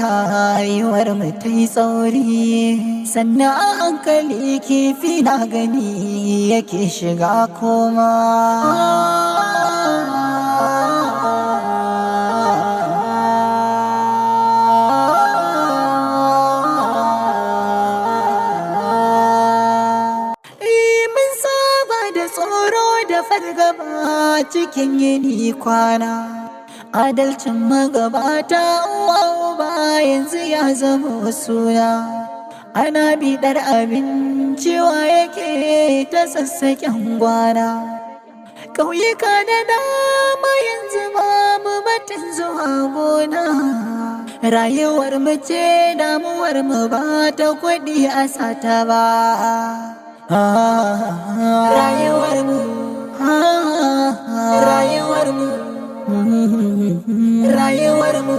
Rayuwar mu ta yi tsauri, sannan a hankali kifi na gani yake shiga koma. Mun saba da tsoro da fargaba cikin yini kwana. Adalcin magabata uba yanzu ya zama suna. Ana biɗar abinci wa yake ta sassaƙen gwana. Ƙauyuka da dama yanzu babu batun zuwa gona. Rayuwar mu ce damuwar mu ba ta kuɗi a sata ba. Rayuwar mu, rayuwar mu, rayuwar mu.